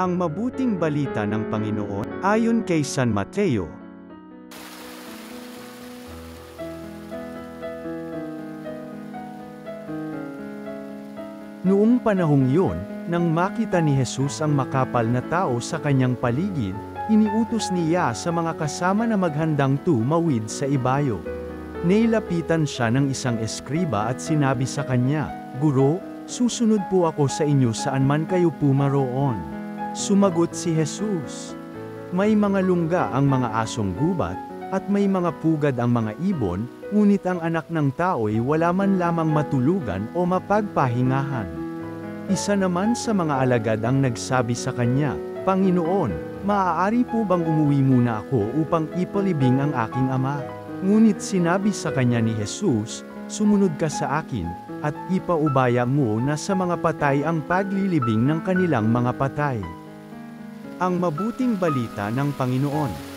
Ang mabuting balita ng Panginoon, ayon kay San Mateo. Noong panahong iyon, nang makita ni Jesus ang makapal na tao sa kanyang paligid, iniutos niya sa mga kasama na maghandang tumawid sa ibayo. Nilapitan siya ng isang eskriba at sinabi sa kanya, "Guro, susunod po ako sa inyo saan man kayo pumaroon." Sumagot si Jesus, "May mga lungga ang mga asong gubat, at may mga pugad ang mga ibon, ngunit ang anak ng tao'y wala man lamang matulugan o mapagpahingahan." Isa naman sa mga alagad ang nagsabi sa kanya, "Panginoon, maaari po bang umuwi muna ako upang ipalibing ang aking ama?" Ngunit sinabi sa kanya ni Jesus, "Sumunod ka sa akin, at ipaubaya mo na sa mga patay ang paglilibing ng kanilang mga patay." Ang mabuting balita ng Panginoon.